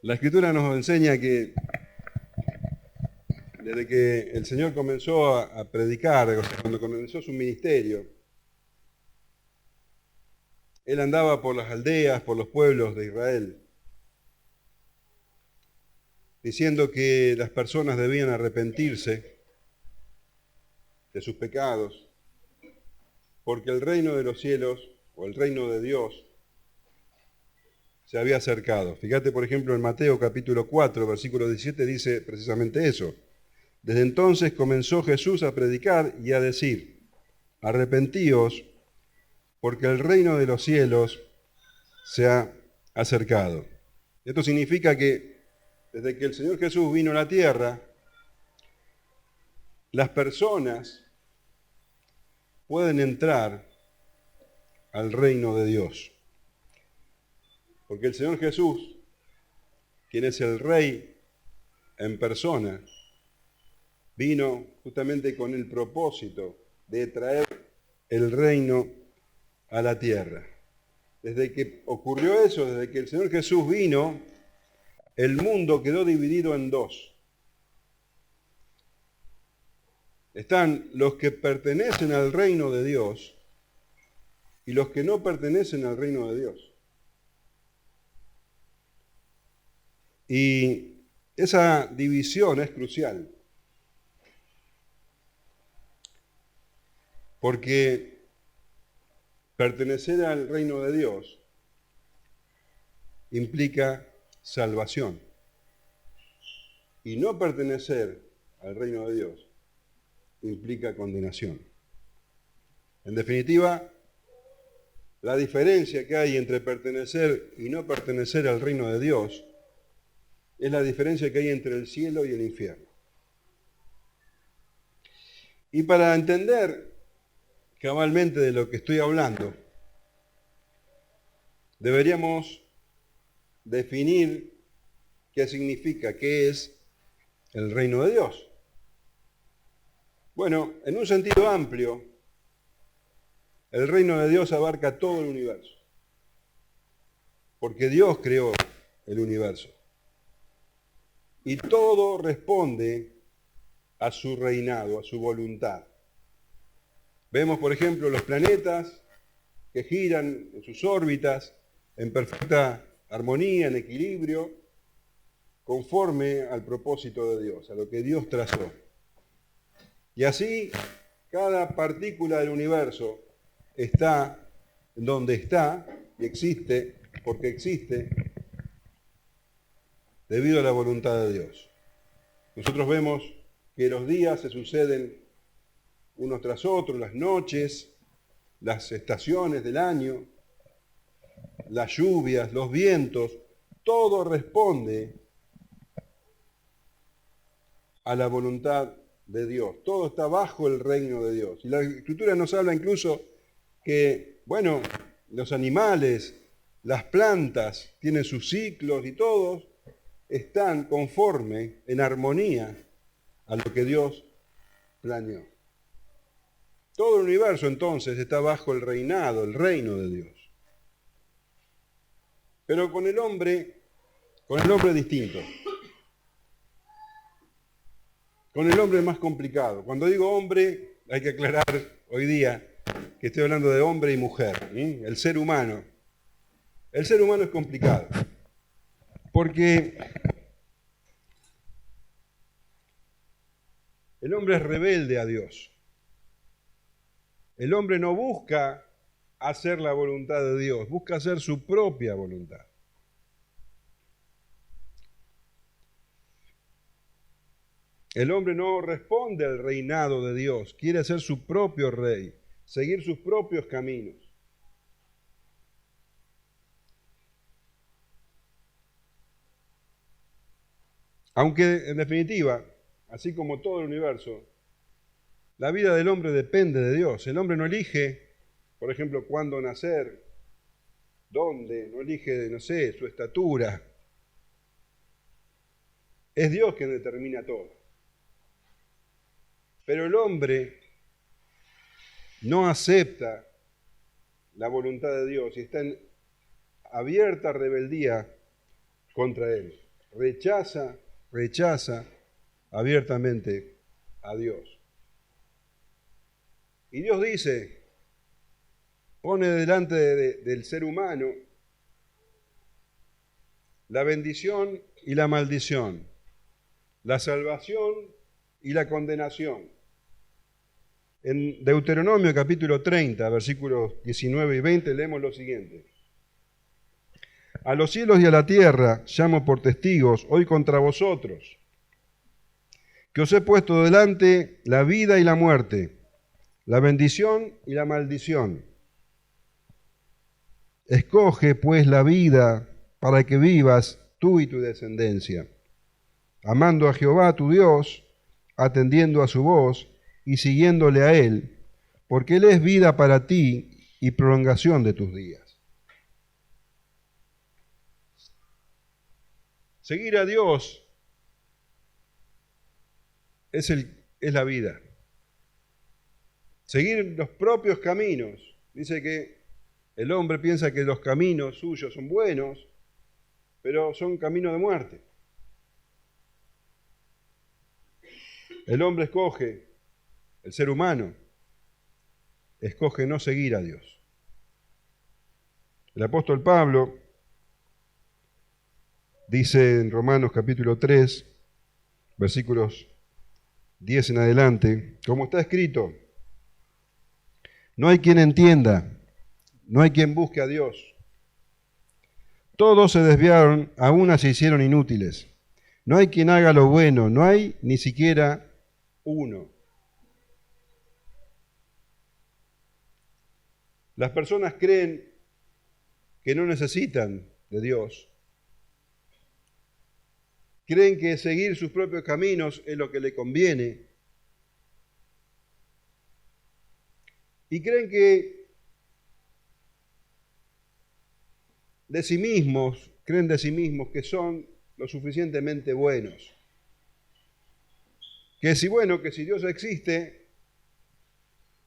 La Escritura nos enseña que desde que el Señor comenzó a predicar, o sea, cuando comenzó su ministerio, Él andaba por las aldeas, por los pueblos de Israel, diciendo que las personas debían arrepentirse de sus pecados, porque el reino de los cielos, o el reino de Dios, se había acercado. Fíjate, por ejemplo, en Mateo capítulo 4, versículo 17, dice precisamente eso. Desde entonces comenzó Jesús a predicar y a decir, arrepentíos, porque el reino de los cielos se ha acercado. Esto significa que desde que el Señor Jesús vino a la tierra, las personas pueden entrar al reino de Dios. Porque el Señor Jesús, quien es el Rey en persona, vino justamente con el propósito de traer el reino a la tierra. Desde que ocurrió eso, desde que el Señor Jesús vino, el mundo quedó dividido en dos. Están los que pertenecen al reino de Dios y los que no pertenecen al reino de Dios. Y esa división es crucial, porque pertenecer al reino de Dios implica salvación. Y no pertenecer al reino de Dios implica condenación. En definitiva, la diferencia que hay entre pertenecer y no pertenecer al reino de Dios es la diferencia que hay entre el cielo y el infierno. Y para entender cabalmente de lo que estoy hablando, deberíamos definir qué significa, qué es el reino de Dios. Bueno, en un sentido amplio, el reino de Dios abarca todo el universo, porque Dios creó el universo. Y todo responde a su reinado, a su voluntad. Vemos, por ejemplo, los planetas que giran en sus órbitas en perfecta armonía, en equilibrio, conforme al propósito de Dios, a lo que Dios trazó. Y así, cada partícula del universo está donde está y existe porque existe debido a la voluntad de Dios. Nosotros vemos que los días se suceden unos tras otros, las noches, las estaciones del año, las lluvias, los vientos, todo responde a la voluntad de Dios. Todo está bajo el reino de Dios. Y la Escritura nos habla incluso que, bueno, los animales, las plantas tienen sus ciclos y todos están conforme, en armonía, a lo que Dios planeó. Todo el universo entonces está bajo el reinado, el reino de Dios. Pero con el hombre distinto. Con el hombre más complicado. Cuando digo hombre, hay que aclarar hoy día que estoy hablando de hombre y mujer, el ser humano. El ser humano es complicado, porque el hombre es rebelde a Dios. El hombre no busca hacer la voluntad de Dios, busca hacer su propia voluntad. El hombre no responde al reinado de Dios, quiere ser su propio rey, seguir sus propios caminos. Aunque, en definitiva, así como todo el universo, la vida del hombre depende de Dios. El hombre no elige, por ejemplo, cuándo nacer, dónde, no elige, no sé, su estatura. Es Dios quien determina todo. Pero el hombre no acepta la voluntad de Dios y está en abierta rebeldía contra él. rechaza abiertamente a Dios. Y Dios dice, pone delante del ser humano la bendición y la maldición, la salvación y la condenación. En Deuteronomio capítulo 30, versículos 19 y 20, leemos lo siguiente. A los cielos y a la tierra llamo por testigos hoy contra vosotros, que os he puesto delante la vida y la muerte, la bendición y la maldición. Escoge pues la vida para que vivas tú y tu descendencia, amando a Jehová tu Dios, atendiendo a su voz y siguiéndole a Él, porque Él es vida para ti y prolongación de tus días. Seguir a Dios es la vida. Seguir los propios caminos. Dice que el hombre piensa que los caminos suyos son buenos, pero son caminos de muerte. El hombre escoge, el ser humano, escoge no seguir a Dios. El apóstol Pablo dice en Romanos capítulo 3, versículos 10 en adelante, como está escrito, no hay quien entienda, no hay quien busque a Dios. Todos se desviaron, a una se hicieron inútiles. No hay quien haga lo bueno, no hay ni siquiera uno. Las personas creen que no necesitan de Dios. Creen que seguir sus propios caminos es lo que le conviene. Y creen que creen de sí mismos que son lo suficientemente buenos. Que si Dios existe,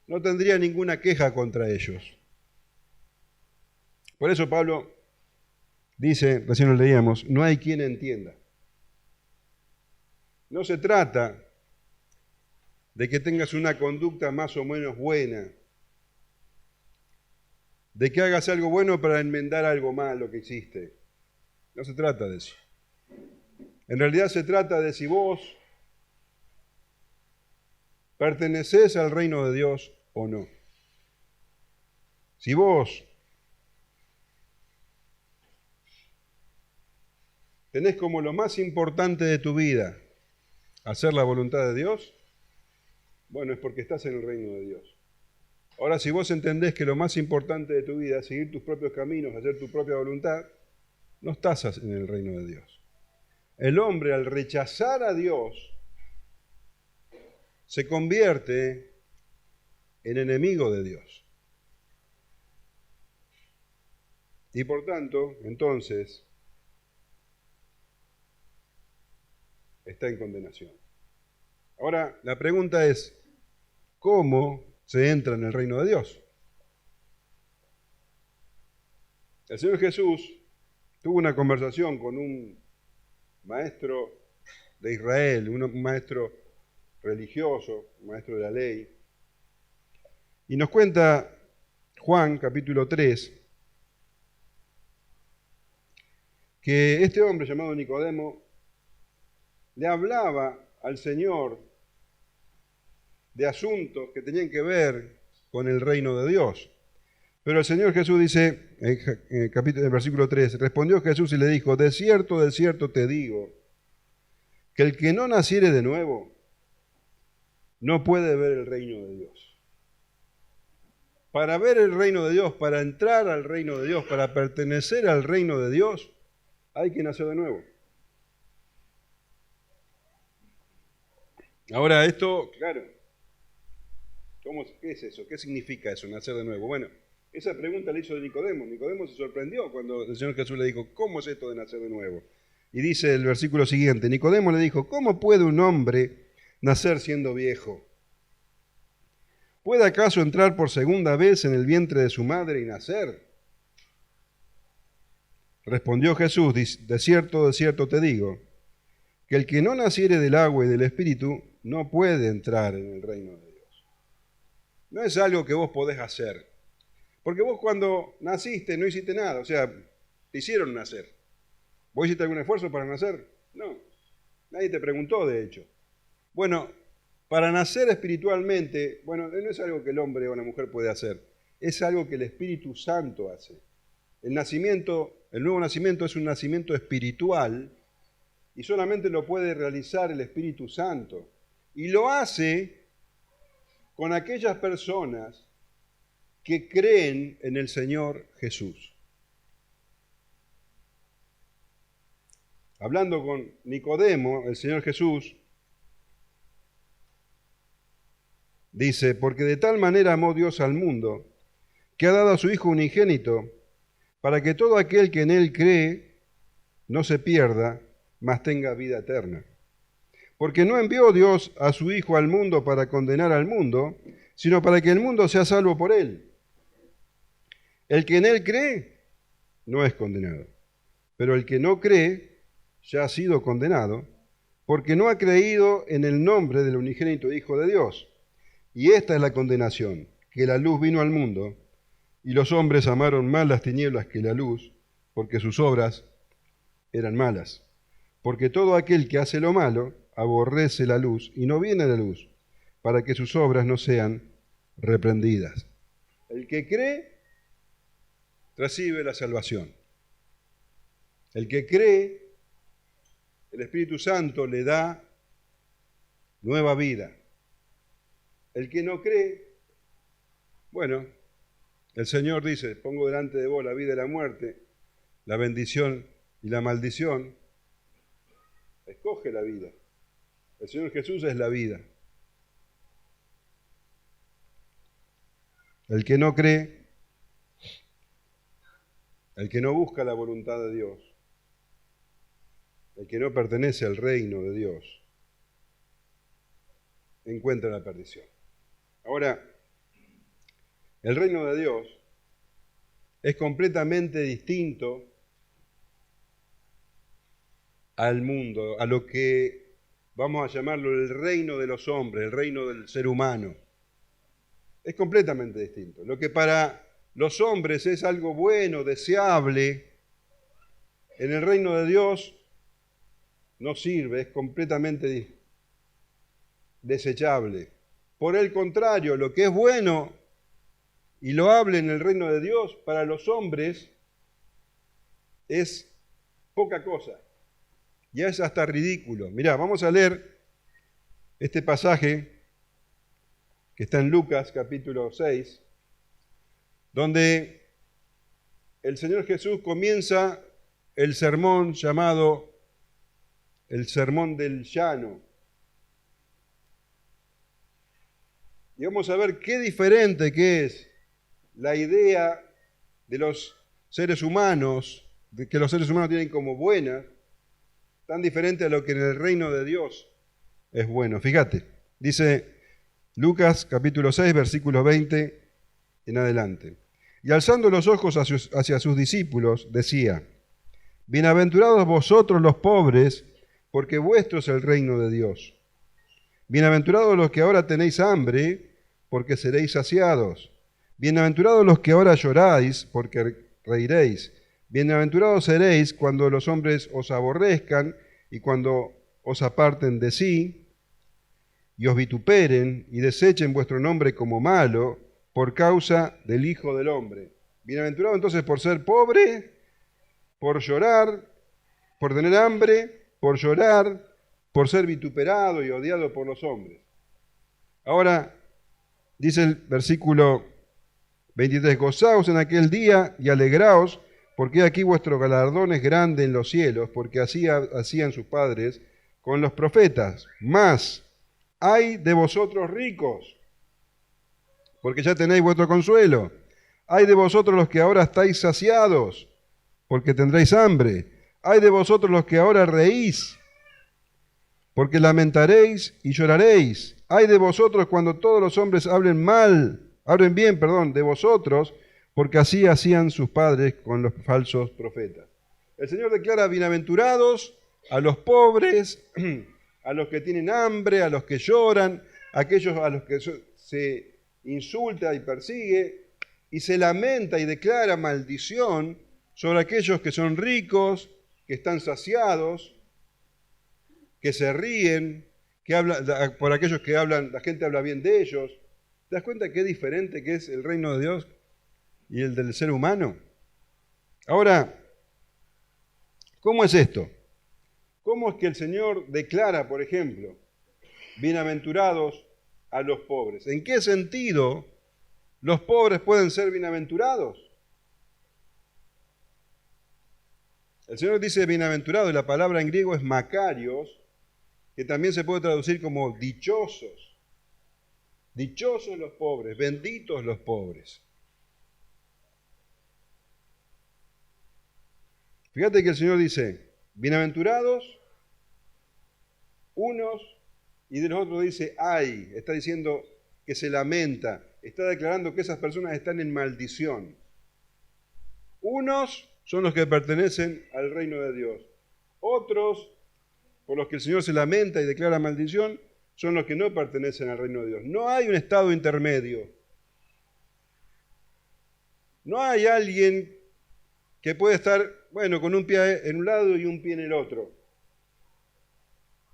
no tendría ninguna queja contra ellos. Por eso Pablo dice, recién lo leíamos, no hay quien entienda. No se trata de que tengas una conducta más o menos buena, de que hagas algo bueno para enmendar algo malo que hiciste. No se trata de eso. En realidad se trata de si vos pertenecés al reino de Dios o no. Si vos tenés como lo más importante de tu vida hacer la voluntad de Dios, bueno, es porque estás en el reino de Dios. Ahora, si vos entendés que lo más importante de tu vida es seguir tus propios caminos, hacer tu propia voluntad, no estás en el reino de Dios. El hombre, al rechazar a Dios, se convierte en enemigo de Dios. Y por tanto, entonces, está en condenación. Ahora, la pregunta es, ¿cómo se entra en el reino de Dios? El Señor Jesús tuvo una conversación con un maestro de Israel, un maestro religioso, un maestro de la ley, y nos cuenta Juan capítulo 3, que este hombre llamado Nicodemo le hablaba al Señor de asuntos que tenían que ver con el reino de Dios. Pero el Señor Jesús dice, en el versículo 3, respondió Jesús y le dijo, de cierto te digo, que el que no naciere de nuevo no puede ver el reino de Dios. Para ver el reino de Dios, para entrar al reino de Dios, para pertenecer al reino de Dios, hay que nacer de nuevo. Ahora esto, claro, ¿qué es eso? ¿Qué significa eso, nacer de nuevo? Bueno, esa pregunta le hizo Nicodemo. Nicodemo se sorprendió cuando el Señor Jesús le dijo, ¿cómo es esto de nacer de nuevo? Y dice el versículo siguiente, Nicodemo le dijo, ¿cómo puede un hombre nacer siendo viejo? ¿Puede acaso entrar por segunda vez en el vientre de su madre y nacer? Respondió Jesús, de cierto te digo, que el que no naciere del agua y del Espíritu no puede entrar en el reino de Dios. No es algo que vos podés hacer, porque vos cuando naciste no hiciste nada, o sea, te hicieron nacer. ¿Vos hiciste algún esfuerzo para nacer? No, nadie te preguntó de hecho. Bueno, para nacer espiritualmente, bueno, no es algo que el hombre o la mujer puede hacer, es algo que el Espíritu Santo hace. El nuevo nacimiento es un nacimiento espiritual y solamente lo puede realizar el Espíritu Santo. Y lo hace con aquellas personas que creen en el Señor Jesús. Hablando con Nicodemo, el Señor Jesús dice, porque de tal manera amó Dios al mundo, que ha dado a su Hijo unigénito, para que todo aquel que en Él cree no se pierda, mas tenga vida eterna. Porque no envió Dios a su Hijo al mundo para condenar al mundo, sino para que el mundo sea salvo por Él. El que en Él cree no es condenado, pero el que no cree ya ha sido condenado, porque no ha creído en el nombre del unigénito Hijo de Dios. Y esta es la condenación, que la luz vino al mundo, y los hombres amaron más las tinieblas que la luz, porque sus obras eran malas. Porque todo aquel que hace lo malo aborrece la luz y no viene a la luz, para que sus obras no sean reprendidas. El que cree recibe la salvación. El que cree, el Espíritu Santo le da nueva vida. El que no cree, bueno, el Señor dice, pongo delante de vos la vida y la muerte, la bendición y la maldición. Escoge la vida. El Señor Jesús es la vida. El que no cree, el que no busca la voluntad de Dios, el que no pertenece al reino de Dios, encuentra la perdición. Ahora, el reino de Dios es completamente distinto al mundo, a lo que vamos a llamarlo el reino de los hombres, el reino del ser humano. Es completamente distinto. Lo que para los hombres es algo bueno, deseable, en el reino de Dios no sirve, es completamente desechable. Por el contrario, lo que es bueno y loable en el reino de Dios, para los hombres es poca cosa. Ya es hasta ridículo. Mirá, vamos a leer este pasaje que está en Lucas capítulo 6, donde el Señor Jesús comienza el sermón llamado el Sermón del Llano. Y vamos a ver qué diferente que es la idea de los seres humanos, de que los seres humanos tienen como buena, tan diferente a lo que en el reino de Dios es bueno. Fíjate, dice Lucas capítulo 6, versículo 20 en adelante. Y alzando los ojos hacia sus discípulos, decía, bienaventurados vosotros los pobres, porque vuestro es el reino de Dios. Bienaventurados los que ahora tenéis hambre, porque seréis saciados. Bienaventurados los que ahora lloráis, porque reiréis. Bienaventurados seréis cuando los hombres os aborrezcan y cuando os aparten de sí y os vituperen y desechen vuestro nombre como malo por causa del Hijo del Hombre. Bienaventurado entonces por ser pobre, por llorar, por tener hambre, por llorar, por ser vituperado y odiado por los hombres. Ahora, dice el versículo 23, gozaos en aquel día y alegraos, porque aquí vuestro galardón es grande en los cielos, porque así hacían sus padres con los profetas. Mas, ay de vosotros ricos, porque ya tenéis vuestro consuelo. Ay de vosotros los que ahora estáis saciados, porque tendréis hambre. Ay de vosotros los que ahora reís, porque lamentaréis y lloraréis. Ay de vosotros cuando todos los hombres hablen bien de vosotros, porque así hacían sus padres con los falsos profetas. El Señor declara bienaventurados a los pobres, a los que tienen hambre, a los que lloran, a aquellos a los que se insulta y persigue, y se lamenta y declara maldición sobre aquellos que son ricos, que están saciados, que se ríen, que hablan, por aquellos que hablan, la gente habla bien de ellos. ¿Te das cuenta qué diferente que es el reino de Dios y el del ser humano? Ahora, ¿cómo es esto? ¿Cómo es que el Señor declara, por ejemplo, bienaventurados a los pobres? ¿En qué sentido los pobres pueden ser bienaventurados? El Señor dice bienaventurado, y la palabra en griego es makarios, que también se puede traducir como dichosos. Dichosos los pobres, benditos los pobres. Fíjate que el Señor dice, bienaventurados unos, y de los otros dice, ay, está diciendo que se lamenta, está declarando que esas personas están en maldición. Unos son los que pertenecen al reino de Dios. Otros, por los que el Señor se lamenta y declara maldición, son los que no pertenecen al reino de Dios. No hay un estado intermedio. No hay alguien que puede estar, bueno, con un pie en un lado y un pie en el otro.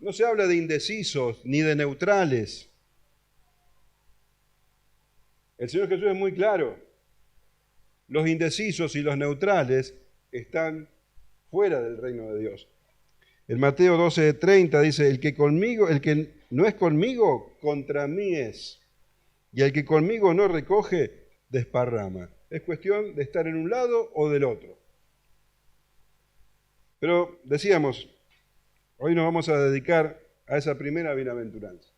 No se habla de indecisos ni de neutrales. El Señor Jesús es muy claro. Los indecisos y los neutrales están fuera del reino de Dios. En Mateo 12:30 dice, el que no es conmigo, contra mí es. Y el que conmigo no recoge, desparrama. Es cuestión de estar en un lado o del otro. Pero decíamos, hoy nos vamos a dedicar a esa primera bienaventuranza.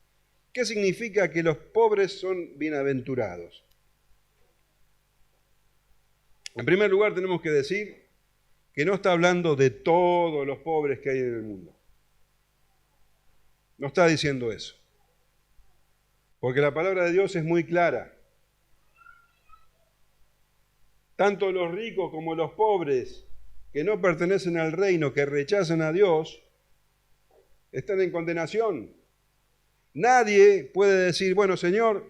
¿Qué significa que los pobres son bienaventurados? En primer lugar, tenemos que decir que no está hablando de todos los pobres que hay en el mundo. No está diciendo eso. Porque la palabra de Dios es muy clara. Tanto los ricos como los pobres que no pertenecen al reino, que rechazan a Dios, están en condenación. Nadie puede decir, bueno, Señor,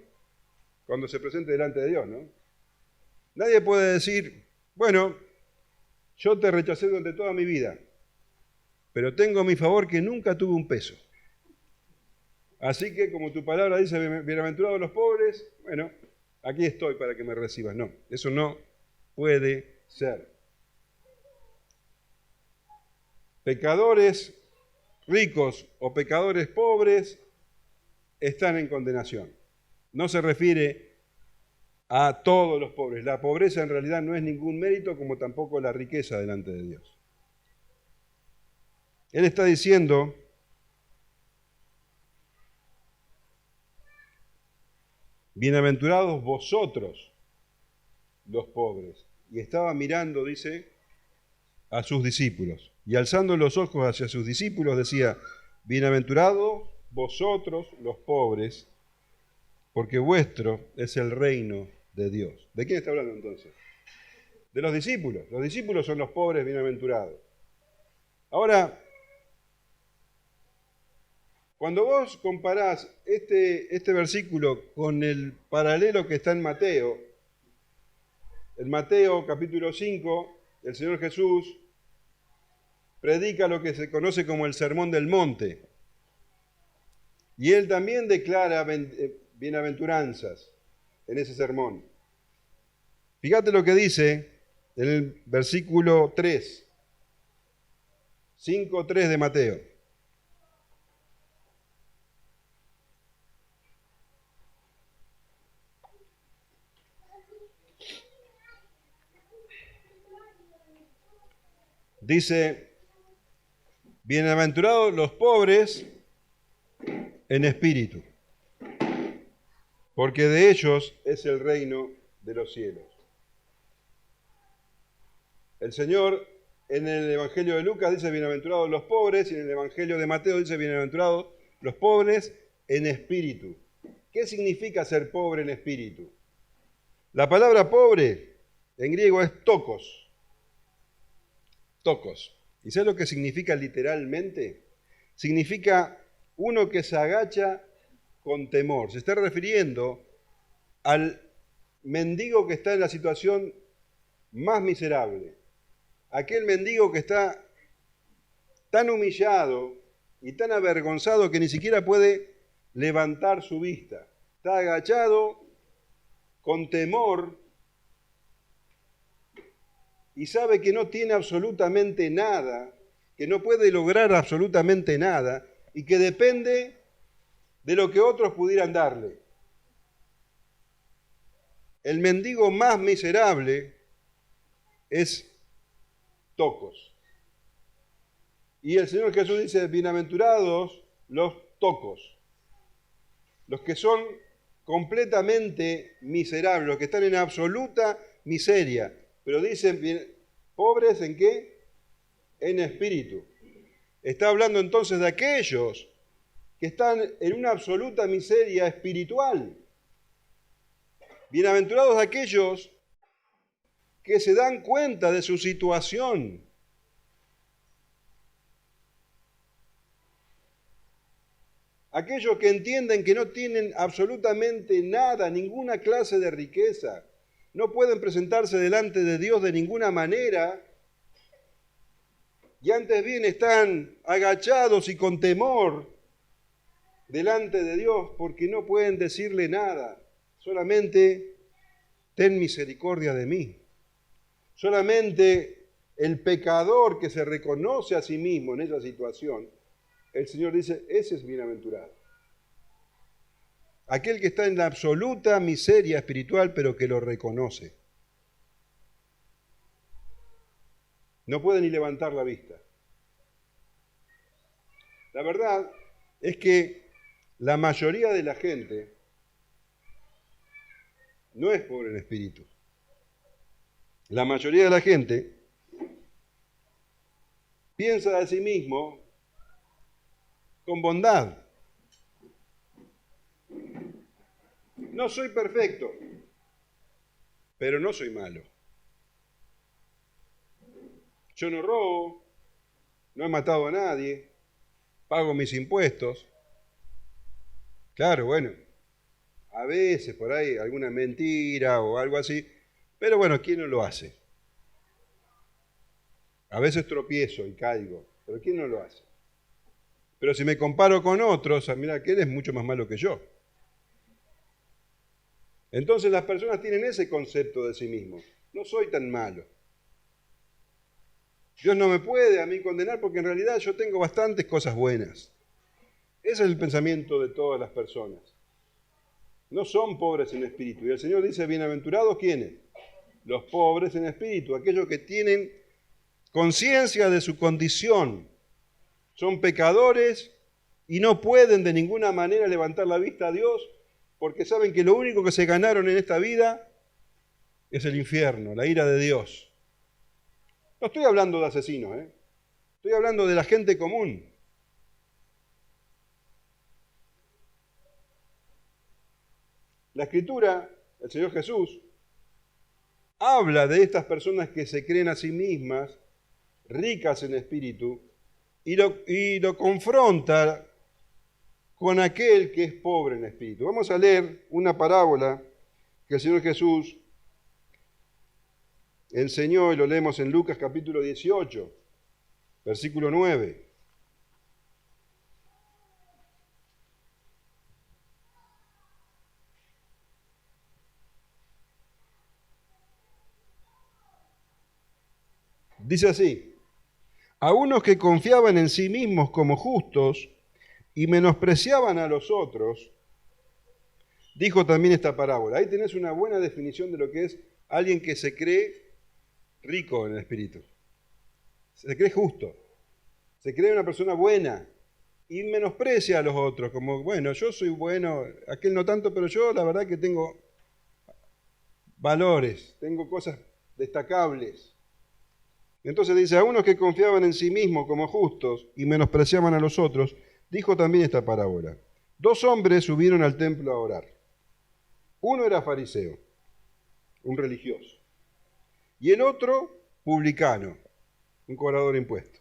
cuando se presente delante de Dios, ¿no? Nadie puede decir, bueno, yo te rechacé durante toda mi vida, pero tengo a mi favor que nunca tuve un peso. Así que, como tu palabra dice, bienaventurados los pobres, bueno, aquí estoy para que me recibas. No, eso no puede ser. Pecadores ricos o pecadores pobres están en condenación. No se refiere a todos los pobres. La pobreza en realidad no es ningún mérito, como tampoco la riqueza delante de Dios. Él está diciendo, bienaventurados vosotros, los pobres. Y estaba mirando, dice, a sus discípulos. Y alzando los ojos hacia sus discípulos decía, bienaventurados vosotros, los pobres, porque vuestro es el reino de Dios. ¿De quién está hablando entonces? De los discípulos. Los discípulos son los pobres bienaventurados. Ahora, cuando vos comparás este versículo con el paralelo que está en Mateo capítulo 5, el Señor Jesús predica lo que se conoce como el Sermón del Monte. Y Él también declara bienaventuranzas en ese sermón. Fíjate lo que dice en el versículo 3, 5:3 de Mateo. Dice, bienaventurados los pobres en espíritu, porque de ellos es el reino de los cielos. El Señor en el Evangelio de Lucas dice bienaventurados los pobres, y en el Evangelio de Mateo dice bienaventurados los pobres en espíritu. ¿Qué significa ser pobre en espíritu? La palabra pobre en griego es tokos. tocos. ¿Y sabes lo que significa literalmente? Significa uno que se agacha con temor. Se está refiriendo al mendigo que está en la situación más miserable. Aquel mendigo que está tan humillado y tan avergonzado que ni siquiera puede levantar su vista. Está agachado con temor y sabe que no tiene absolutamente nada, que no puede lograr absolutamente nada y que depende de lo que otros pudieran darle. El mendigo más miserable es tocos. Y el Señor Jesús dice, bienaventurados los tocos, los que son completamente miserables, los que están en absoluta miseria. Pero dicen, pobres ¿en qué? En espíritu. Está hablando entonces de aquellos que están en una absoluta miseria espiritual. Bienaventurados aquellos que se dan cuenta de su situación. Aquellos que entienden que no tienen absolutamente nada, ninguna clase de riqueza, no pueden presentarse delante de Dios de ninguna manera, y antes bien están agachados y con temor delante de Dios porque no pueden decirle nada, solamente ten misericordia de mí. Solamente el pecador que se reconoce a sí mismo en esa situación, el Señor dice, ese es bienaventurado. Aquel que está en la absoluta miseria espiritual, pero que lo reconoce. No puede ni levantar la vista. La verdad es que la mayoría de la gente no es pobre en espíritu. La mayoría de la gente piensa de sí mismo con bondad. No soy perfecto, pero no soy malo. Yo no robo, no he matado a nadie, pago mis impuestos. Claro, bueno, a veces por ahí alguna mentira o algo así, pero bueno, ¿quién no lo hace? A veces tropiezo y caigo, pero ¿quién no lo hace? Pero si me comparo con otros, mira, que él es mucho más malo que yo. Entonces las personas tienen ese concepto de sí mismos. No soy tan malo. Dios no me puede a mí condenar porque en realidad yo tengo bastantes cosas buenas. Ese es el pensamiento de todas las personas. No son pobres en espíritu. Y el Señor dice, bienaventurados, ¿quiénes? Los pobres en espíritu, aquellos que tienen conciencia de su condición. Son pecadores y no pueden de ninguna manera levantar la vista a Dios porque saben que lo único que se ganaron en esta vida es el infierno, la ira de Dios. No estoy hablando de asesinos, estoy hablando de la gente común. La Escritura, el Señor Jesús, habla de estas personas que se creen a sí mismas ricas en espíritu y lo confronta con aquel que es pobre en espíritu. Vamos a leer una parábola que el Señor Jesús enseñó y lo leemos en Lucas capítulo 18, versículo 9. Dice así, a unos que confiaban en sí mismos como justos y menospreciaban a los otros, dijo también esta parábola. Ahí tenés una buena definición de lo que es alguien que se cree rico en el espíritu. Se cree justo, se cree una persona buena y menosprecia a los otros, como, bueno, yo soy bueno, aquel no tanto, pero yo la verdad que tengo valores, tengo cosas destacables. Entonces dice, a unos que confiaban en sí mismos como justos y menospreciaban a los otros, dijo también esta parábola. 2 hombres subieron al templo a orar. Uno era fariseo, un religioso, y el otro publicano, un cobrador de impuestos.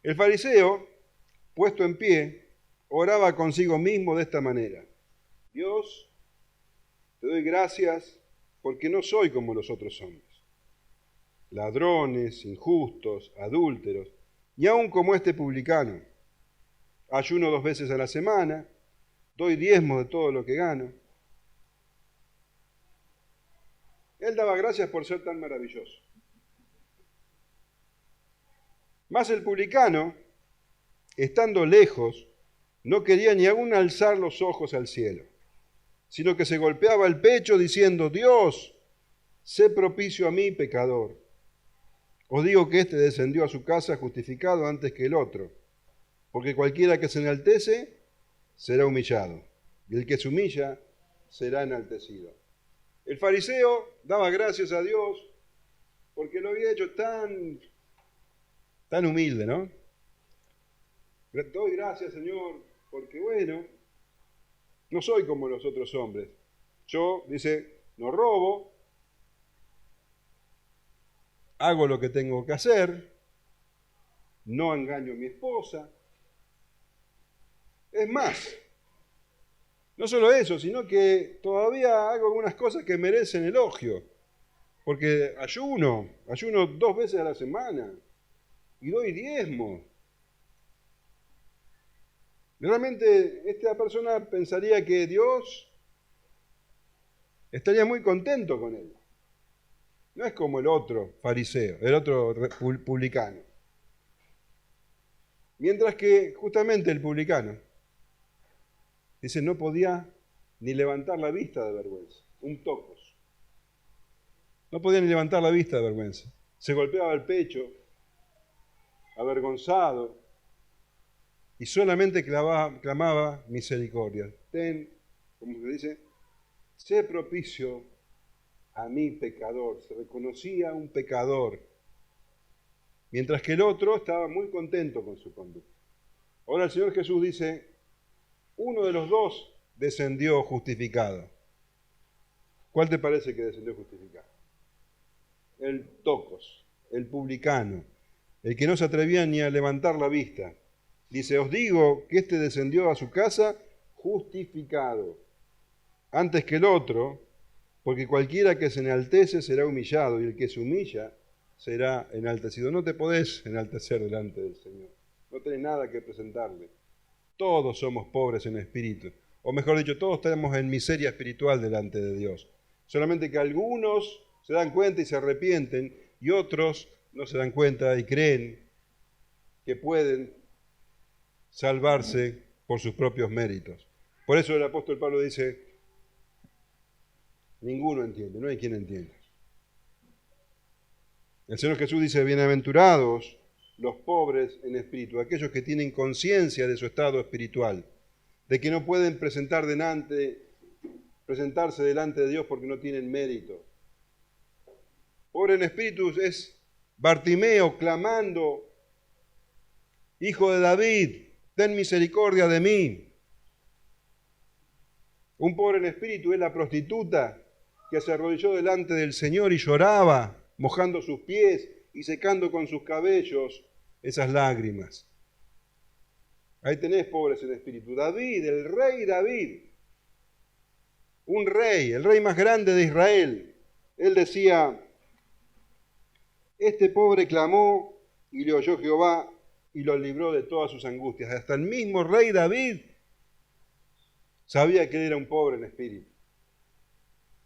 El fariseo, puesto en pie, oraba consigo mismo de esta manera: Dios, te doy gracias porque no soy como los otros hombres, ladrones, injustos, adúlteros, y aun como este publicano. Ayuno 2 veces a la semana, doy diezmo de todo lo que gano. Él daba gracias por ser tan maravilloso. Mas el publicano, estando lejos, no quería ni aún alzar los ojos al cielo, sino que se golpeaba el pecho diciendo: Dios, sé propicio a mí, pecador. Os digo que éste descendió a su casa justificado antes que el otro, porque cualquiera que se enaltece será humillado, y el que se humilla será enaltecido. El fariseo daba gracias a Dios porque lo había hecho tan humilde, ¿no? Doy gracias, Señor, porque bueno, no soy como los otros hombres. Yo, dice, no robo, hago lo que tengo que hacer, no engaño a mi esposa. Es más, no solo eso, sino que todavía hago algunas cosas que merecen elogio, porque ayuno 2 veces a la semana y doy diezmo. Realmente esta persona pensaría que Dios estaría muy contento con él. No es como el otro fariseo, el otro publicano. Mientras que justamente el publicano, dice, no podía ni levantar la vista de vergüenza, un tocos. No podía ni levantar la vista de vergüenza. Se golpeaba el pecho, avergonzado, y solamente clamaba misericordia. Ten, como se dice, sé propicio a mí, pecador. Se reconocía un pecador. Mientras que el otro estaba muy contento con su conducta. Ahora el Señor Jesús dice, uno de los dos descendió justificado. ¿Cuál te parece que descendió justificado? El tocos, el publicano, el que no se atrevía ni a levantar la vista. Dice, os digo que este descendió a su casa justificado, antes que el otro, porque cualquiera que se enaltece será humillado, y el que se humilla será enaltecido. No te podés enaltecer delante del Señor, no tenés nada que presentarle. Todos somos pobres en espíritu, o mejor dicho, todos tenemos en miseria espiritual delante de Dios. Solamente que algunos se dan cuenta y se arrepienten, y otros no se dan cuenta y creen que pueden salvarse por sus propios méritos. Por eso el apóstol Pablo dice, ninguno entiende, no hay quien entienda. El Señor Jesús dice, bienaventurados los pobres en espíritu, aquellos que tienen conciencia de su estado espiritual, de que no pueden presentarse delante de Dios porque no tienen mérito. Pobre en espíritu es Bartimeo clamando, Hijo de David, ten misericordia de mí. Un pobre en espíritu es la prostituta que se arrodilló delante del Señor y lloraba, mojando sus pies y secando con sus cabellos esas lágrimas. Ahí tenés pobres en espíritu. David, el rey David, un rey, el rey más grande de Israel. Él decía, este pobre clamó y le oyó Jehová y lo libró de todas sus angustias. Hasta el mismo rey David sabía que él era un pobre en espíritu.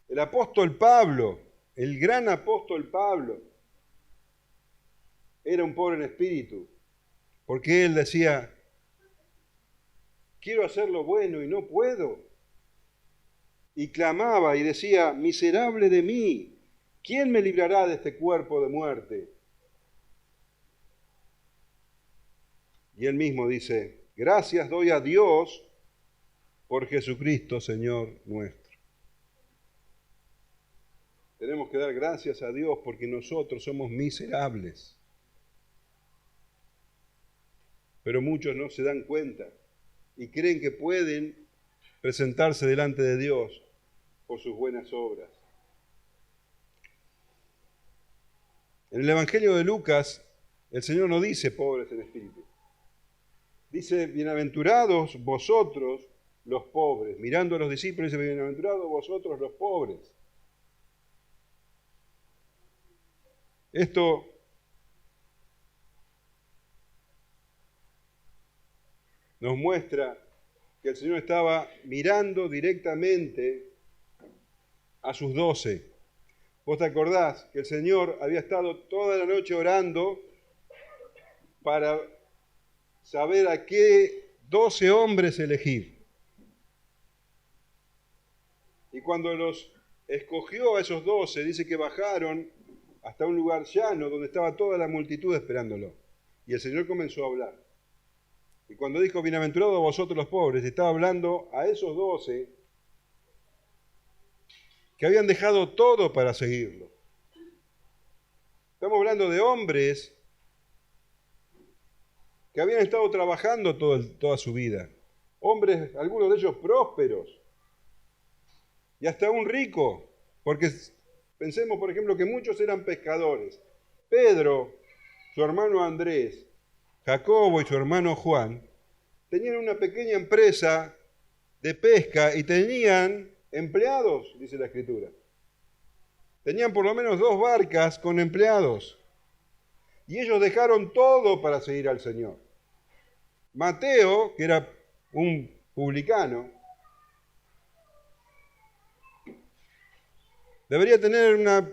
El apóstol Pablo, el gran apóstol Pablo, era un pobre en espíritu, porque él decía, quiero hacer lo bueno y no puedo. Y clamaba y decía, miserable de mí, ¿quién me librará de este cuerpo de muerte? Y él mismo dice, gracias doy a Dios por Jesucristo, Señor nuestro. Tenemos que dar gracias a Dios porque nosotros somos miserables. Pero muchos no se dan cuenta y creen que pueden presentarse delante de Dios por sus buenas obras. En el Evangelio de Lucas, el Señor no dice pobres en espíritu. Dice, bienaventurados vosotros los pobres. Mirando a los discípulos, dice, bienaventurados vosotros los pobres. Esto nos muestra que el Señor estaba mirando directamente a sus 12. ¿Vos te acordás que el Señor había estado toda la noche orando para saber a qué 12 hombres elegir? Y cuando los escogió a esos 12, dice que bajaron hasta un lugar llano donde estaba toda la multitud esperándolo. Y el Señor comenzó a hablar. Y cuando dijo, bienaventurados vosotros los pobres, estaba hablando a esos 12 que habían dejado todo para seguirlo. Estamos hablando de hombres que habían estado trabajando toda su vida. Hombres, algunos de ellos prósperos, y hasta un rico, porque pensemos, por ejemplo, que muchos eran pescadores. Pedro, su hermano Andrés, Jacobo y su hermano Juan, tenían una pequeña empresa de pesca y tenían empleados, dice la Escritura. Tenían por lo menos 2 barcas con empleados. Y ellos dejaron todo para seguir al Señor. Mateo, que era un publicano, debería tener una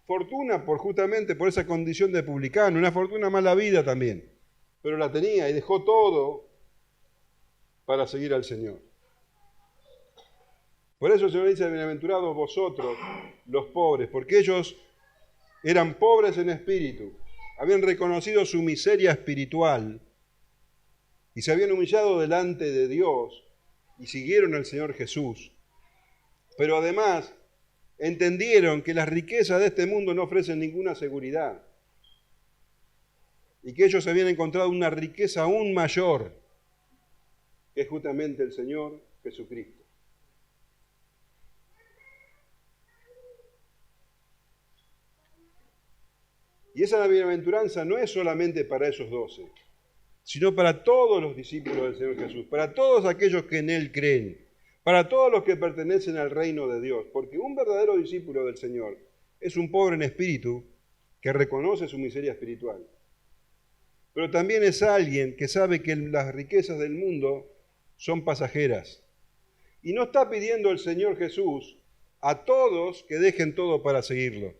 fortuna justamente por esa condición de publicano, una fortuna mala vida también. Pero la tenía y dejó todo para seguir al Señor. Por eso el Señor dice, bienaventurados vosotros los pobres, porque ellos eran pobres en espíritu, habían reconocido su miseria espiritual y se habían humillado delante de Dios y siguieron al Señor Jesús. Pero además entendieron que las riquezas de este mundo no ofrecen ninguna seguridad y que ellos habían encontrado una riqueza aún mayor, que es justamente el Señor Jesucristo. Y esa bienaventuranza no es solamente para esos 12, sino para todos los discípulos del Señor Jesús, para todos aquellos que en Él creen, para todos los que pertenecen al reino de Dios, porque un verdadero discípulo del Señor es un pobre en espíritu que reconoce su miseria espiritual. Pero también es alguien que sabe que las riquezas del mundo son pasajeras. Y no está pidiendo el Señor Jesús a todos que dejen todo para seguirlo.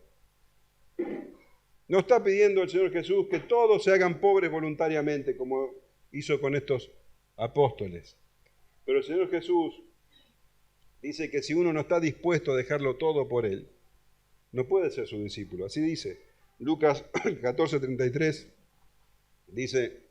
No está pidiendo el Señor Jesús que todos se hagan pobres voluntariamente, como hizo con estos apóstoles. Pero el Señor Jesús dice que si uno no está dispuesto a dejarlo todo por Él, no puede ser su discípulo. Así dice Lucas 14:33, dice,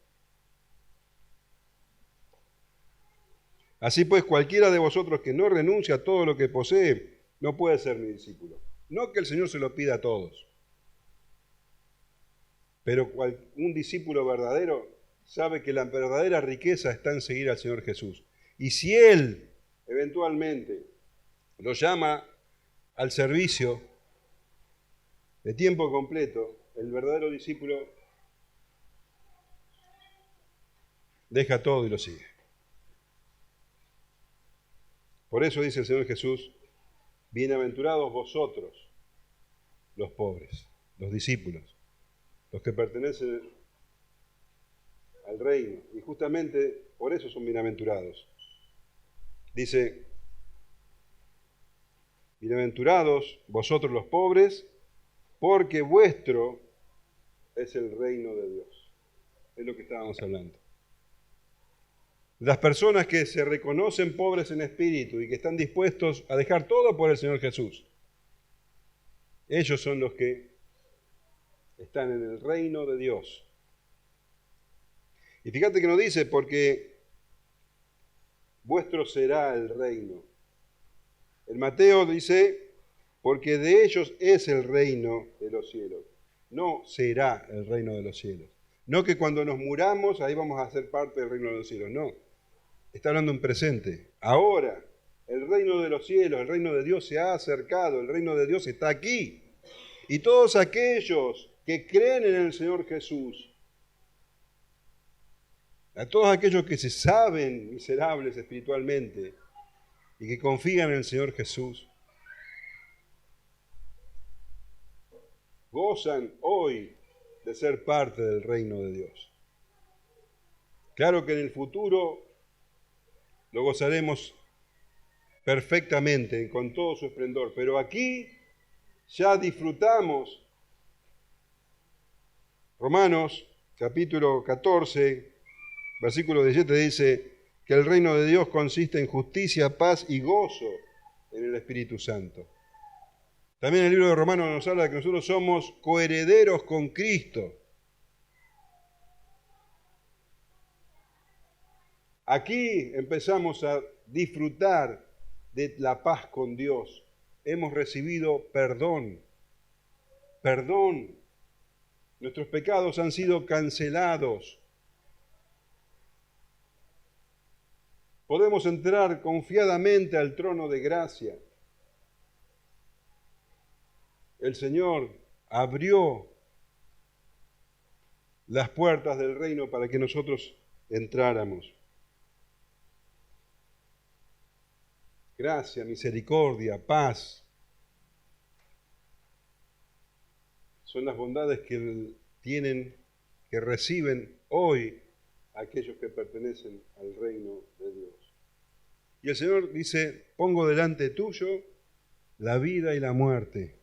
así pues cualquiera de vosotros que no renuncia a todo lo que posee, no puede ser mi discípulo. No que el Señor se lo pida a todos, pero un discípulo verdadero sabe que la verdadera riqueza está en seguir al Señor Jesús. Y si Él eventualmente lo llama al servicio de tiempo completo, el verdadero discípulo deja todo y lo sigue. Por eso dice el Señor Jesús, bienaventurados vosotros, los pobres, los discípulos, los que pertenecen al reino, y justamente por eso son bienaventurados. Dice, bienaventurados vosotros los pobres, porque vuestro es el reino de Dios. Es lo que estábamos hablando. Las personas que se reconocen pobres en espíritu y que están dispuestos a dejar todo por el Señor Jesús, ellos son los que están en el reino de Dios. Y fíjate que nos dice, porque vuestro será el reino. El Mateo dice, porque de ellos es el reino de los cielos. No será el reino de los cielos. No que cuando nos muramos ahí vamos a ser parte del reino de los cielos. No, está hablando en presente. Ahora, el reino de los cielos, el reino de Dios se ha acercado, el reino de Dios está aquí. Y todos aquellos que creen en el Señor Jesús, a todos aquellos que se saben miserables espiritualmente y que confían en el Señor Jesús, gozan hoy de ser parte del reino de Dios. Claro que en el futuro lo gozaremos perfectamente, con todo su esplendor, pero aquí ya disfrutamos. Romanos capítulo 14, versículo 17 dice que el reino de Dios consiste en justicia, paz y gozo en el Espíritu Santo. También el libro de Romanos nos habla de que nosotros somos coherederos con Cristo. Aquí empezamos a disfrutar de la paz con Dios. Hemos recibido perdón. Perdón. Nuestros pecados han sido cancelados. Podemos entrar confiadamente al trono de gracia. El Señor abrió las puertas del reino para que nosotros entráramos. Gracia, misericordia, paz. Son las bondades que reciben hoy aquellos que pertenecen al reino de Dios. Y el Señor dice, pongo delante tuyo la vida y la muerte.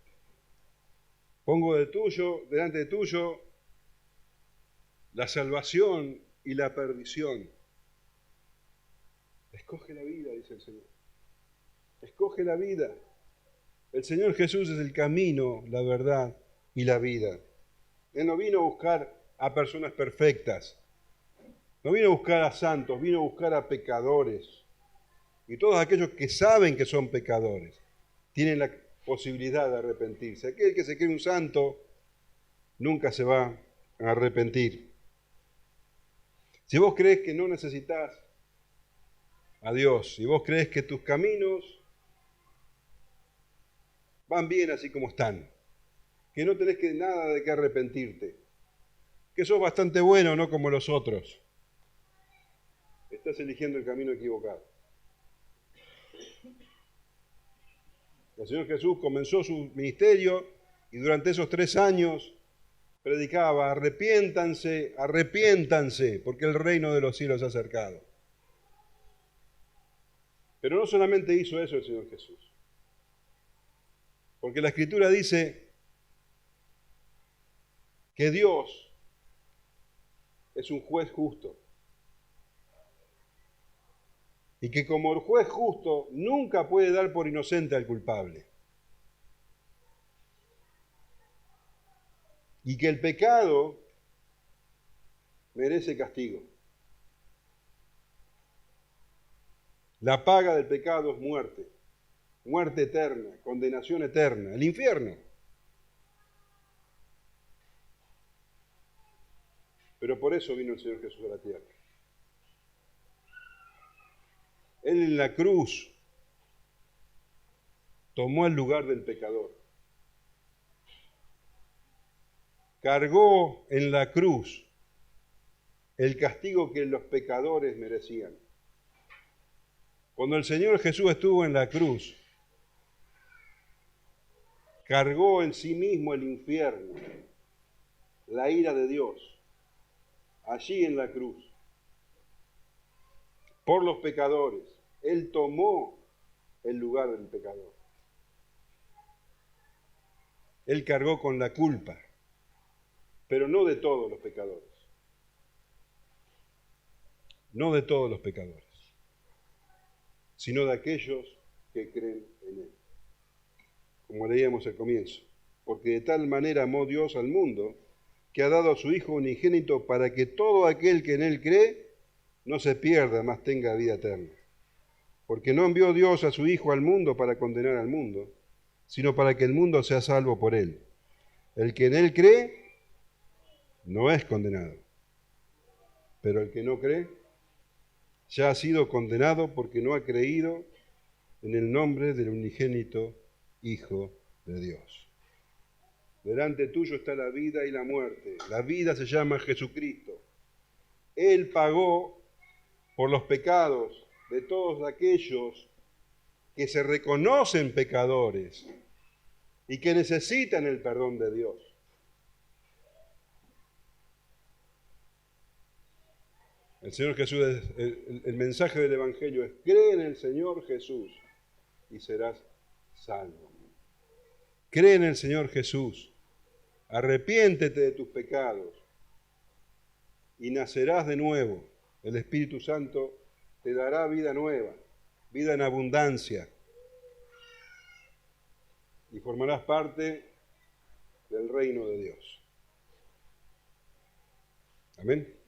Pongo delante de tuyo la salvación y la perdición. Escoge la vida, dice el Señor. Escoge la vida. El Señor Jesús es el camino, la verdad y la vida. Él no vino a buscar a personas perfectas, no vino a buscar a santos, vino a buscar a pecadores. Y todos aquellos que saben que son pecadores tienen la posibilidad de arrepentirse. Aquel que se cree un santo nunca se va a arrepentir. Si vos crees que no necesitas a Dios, si vos crees que tus caminos van bien así como están, que no tenés nada de qué arrepentirte, que sos bastante bueno, no como los otros, estás eligiendo el camino equivocado. El Señor Jesús comenzó su ministerio y durante esos 3 años predicaba, arrepiéntanse, arrepiéntanse, porque el reino de los cielos se ha acercado. Pero no solamente hizo eso el Señor Jesús, porque la Escritura dice que Dios es un juez justo y que como el juez justo nunca puede dar por inocente al culpable y que el pecado merece castigo. La paga del pecado es muerte, muerte eterna, condenación eterna, el infierno. Pero por eso vino el Señor Jesús a la tierra. Él en la cruz tomó el lugar del pecador. Cargó en la cruz el castigo que los pecadores merecían. Cuando el Señor Jesús estuvo en la cruz, cargó en sí mismo el infierno, la ira de Dios, allí en la cruz, por los pecadores. Él tomó el lugar del pecador. Él cargó con la culpa, pero no de todos los pecadores. No de todos los pecadores, sino de aquellos que creen en Él. Como leíamos al comienzo, porque de tal manera amó Dios al mundo, que ha dado a su Hijo unigénito para que todo aquel que en Él cree no se pierda, mas tenga vida eterna. Porque no envió Dios a su Hijo al mundo para condenar al mundo, sino para que el mundo sea salvo por Él. El que en Él cree no es condenado, pero el que no cree ya ha sido condenado porque no ha creído en el nombre del unigénito Hijo de Dios. Delante tuyo está la vida y la muerte. La vida se llama Jesucristo. Él pagó por los pecados de todos aquellos que se reconocen pecadores y que necesitan el perdón de Dios. El Señor Jesús, el mensaje del Evangelio es: cree en el Señor Jesús y serás salvo. Cree en el Señor Jesús, arrepiéntete de tus pecados y nacerás de nuevo. El Espíritu Santo te dará vida nueva, vida en abundancia, y formarás parte del reino de Dios. Amén.